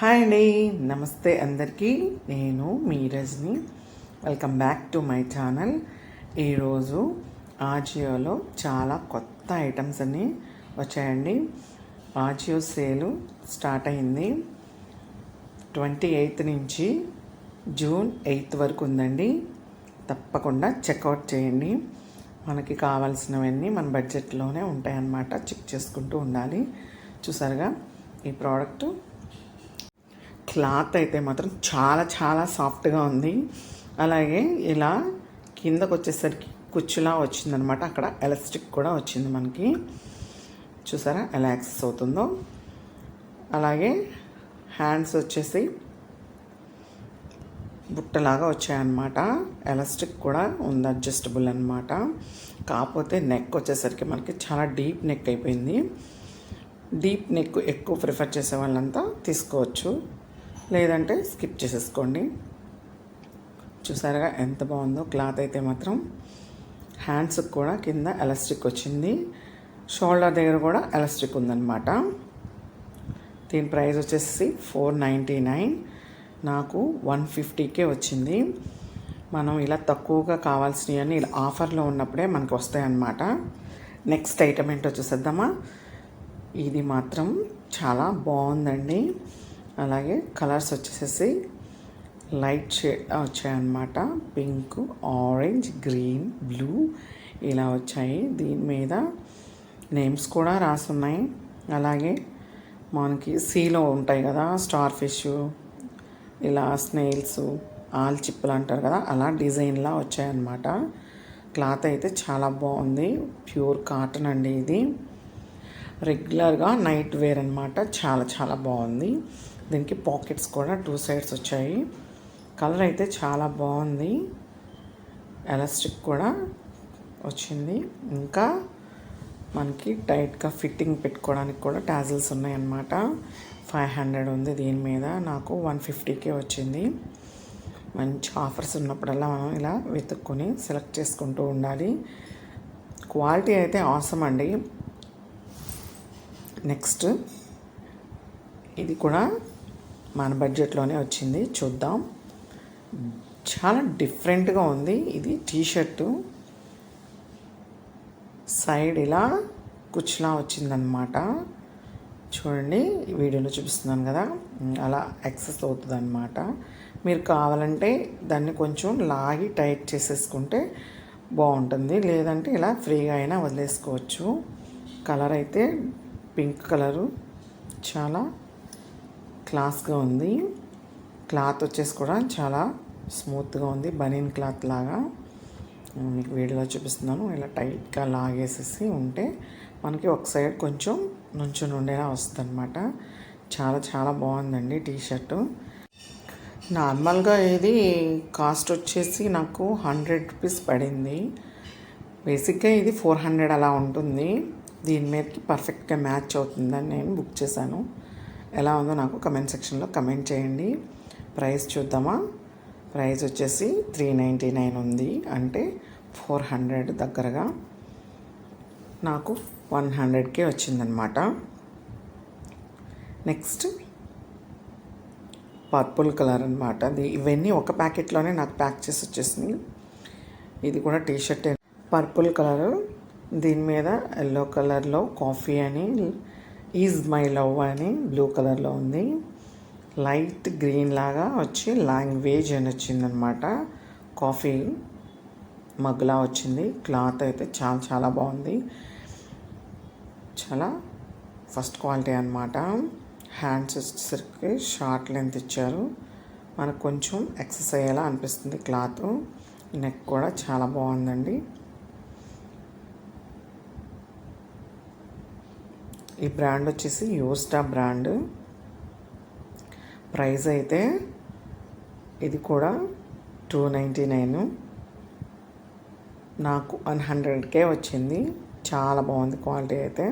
Hi అండి, నమస్తే అందరికీ. నేను మీ Rajani. Welcome back to my channel. ఈరోజు ఆజియోలో చాలా కొత్త ఐటమ్స్ అన్నీ వచ్చాయండి. ఆజియో సేలు స్టార్ట్ అయింది 28th నుంచి జూన్ 8th వరకు ఉందండి. తప్పకుండా చెక్అవుట్ చేయండి. మనకి కావాల్సినవన్నీ మన బడ్జెట్లోనే ఉంటాయన్నమాట. చెక్ చేసుకుంటూ ఉండాలి. చూసారుగా ఈ ప్రోడక్ట్ క్లాత్ అయితే మాత్రం చాలా చాలా సాఫ్ట్గా ఉంది. అలాగే ఇలా కిందకు వచ్చేసరికి కుచ్చులా వచ్చిందనమాట. అక్కడ ఎలాస్టిక్ కూడా వచ్చింది మనకి. చూసారా ఎలా యాక్సెస్ అవుతుందో. అలాగే హ్యాండ్స్ వచ్చేసి బుట్టలాగా వచ్చాయన్నమాట. ఎలాస్టిక్ కూడా ఉంది, అడ్జస్టబుల్ అనమాట. కాకపోతే నెక్ వచ్చేసరికి మనకి చాలా డీప్ నెక్ అయిపోయింది. డీప్ నెక్ ఎక్కువ ప్రిఫర్ చేసే వాళ్ళంతా తీసుకోవచ్చు, లేదంటే స్కిప్ చేసేసుకోండి. చూసారుగా ఎంత బాగుందో క్లాత్ అయితే మాత్రం. హ్యాండ్స్కి కూడా కింద ఎలాస్టిక్ వచ్చింది. షోల్డర్ దగ్గర కూడా ఎలాస్టిక్ ఉందన్నమాట. దీని ప్రైస్ వచ్చేసి 499. నాకు 150కే వచ్చింది. మనం ఇలా తక్కువగా కావాల్సినవన్నీ ఇలా ఆఫర్లో ఉన్నప్పుడే మనకు వస్తాయన్నమాట. నెక్స్ట్ ఐటమ్ ఏంటో చూసేద్దామా. ఇది మాత్రం చాలా బాగుందండి. అలాగే కలర్స్ వచ్చేసేసి లైట్ షేడ్ వచ్చాయన్నమాట. పింక్, ఆరెంజ్, గ్రీన్, బ్లూ ఇలా వచ్చాయి. దీని మీద నేమ్స్ కూడా రాసున్నాయి. అలాగే మనకి సీలో ఉంటాయి కదా, స్టార్ ఫిష్, ఇలా స్నేల్స్, ఆల్చిప్పులు అంటారు కదా, అలా డిజైన్లా వచ్చాయన్నమాట. క్లాత్ అయితే చాలా బాగుంది. ప్యూర్ కాటన్ అండి. ఇది రెగ్యులర్గా నైట్ వేర్ అనమాట. చాలా చాలా బాగుంది. దీనికి పాకెట్స్ కూడా 2 sides వచ్చాయి. కలర్ అయితే చాలా బాగుంది. ఎలాస్టిక్ కూడా వచ్చింది. ఇంకా మనకి టైట్గా ఫిట్టింగ్ పెట్టుకోవడానికి కూడా టాజిల్స్ ఉన్నాయన్నమాట. 500 ఉంది దీని మీద. నాకు 150కే వచ్చింది. మంచి ఆఫర్స్ ఉన్నప్పుడల్లా మనం ఇలా వెతుక్కొని సెలెక్ట్ చేసుకుంటూ ఉండాలి. క్వాలిటీ అయితే ఆసమ్ అండి. నెక్స్ట్ ఇది కూడా మన బడ్జెట్లోనే వచ్చింది. చూద్దాం. చాలా డిఫరెంట్గా ఉంది. ఇది టీషర్టు సైడ్ ఇలా కుచ్చులా వచ్చిందనమాట. చూడండి, వీడియోలో చూపిస్తున్నాను కదా, అలా యాక్సెస్ అవుతుంది అనమాట. మీరు కావాలంటే దాన్ని కొంచెం లాగి టైట్ చేసేసుకుంటే బాగుంటుంది, లేదంటే ఇలా ఫ్రీగా అయినా వదిలేసుకోవచ్చు. కలర్ అయితే పింక్ కలరు చాలా క్లాస్గా ఉంది. క్లాత్ వచ్చేసి కూడా చాలా స్మూత్గా ఉంది, బనీన్ క్లాత్ లాగా. మీకు వీడియోలో చూపిస్తున్నాను. ఇలా టైట్గా లాగేసేసి ఉంటే మనకి ఒక సైడ్ కొంచెం నుంచుని ఉండేలా వస్తుంది అనమాట. చాలా చాలా బాగుందండి టీషర్టు. నార్మల్గా ఇది కాస్ట్ వచ్చేసి నాకు 100 రూపీస్ పడింది. బేసిక్గా ఇది 400 అలా ఉంటుంది. దీని మీదకి పర్ఫెక్ట్గా మ్యాచ్ అవుతుందని నేను బుక్ చేశాను. ఎలా ఉందో నాకు కమెంట్ సెక్షన్లో కమెంట్ చేయండి. ప్రైస్ చూద్దామా. ప్రైస్ వచ్చేసి 399 ఉంది, అంటే 400 దగ్గరగా. నాకు 100కే వచ్చిందనమాట. నెక్స్ట్ పర్పుల్ కలర్ అనమాట. ఇవన్నీ ఒక ప్యాకెట్లోనే నాకు ప్యాక్ చేసి వచ్చేసింది. ఇది కూడా టీషర్ట్ పర్పుల్ కలరు. దీని మీద ఎల్లో కలర్లో కాఫీ అని, ఈజ్ మై లవ్ అని బ్లూ కలర్లో ఉంది. లైట్ గ్రీన్ లాగా వచ్చి లాంగ్వేజ్ అని వచ్చిందనమాట. కాఫీ మగ్గులా వచ్చింది. క్లాత్ అయితే చాలా చాలా బాగుంది. చాలా ఫస్ట్ క్వాలిటీ అనమాట. హ్యాండ్స్ వచ్చేసరికి షార్ట్ లెంత్ ఇచ్చారు. మనకు కొంచెం ఎక్సెస్ అయ్యేలా అనిపిస్తుంది క్లాత్. నెక్ కూడా చాలా బాగుందండి. ఈ బ్రాండ్ వచ్చేసి యోస్టా బ్రాండ్. ప్రైస్ అయితే ఇది కూడా 299. నాకు 100కే వచ్చింది. చాలా బాగుంది క్వాలిటీ అయితే.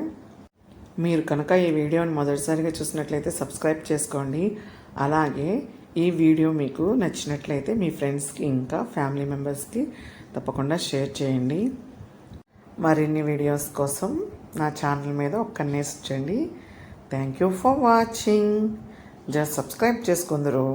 మీరు కనుక ఈ వీడియోని మొదటిసారిగా చూసినట్లయితే సబ్స్క్రైబ్ చేసుకోండి. అలాగే ఈ వీడియో మీకు నచ్చినట్లయితే మీ ఫ్రెండ్స్కి ఇంకా ఫ్యామిలీ మెంబర్స్కి తప్పకుండా షేర్ చేయండి. మరిన్ని వీడియోస్ కోసం నా ఛానల్ మీద ఒక్క కన్నేసి చేయండి. Thank you for watching. Just subscribe చేసుకుందరు.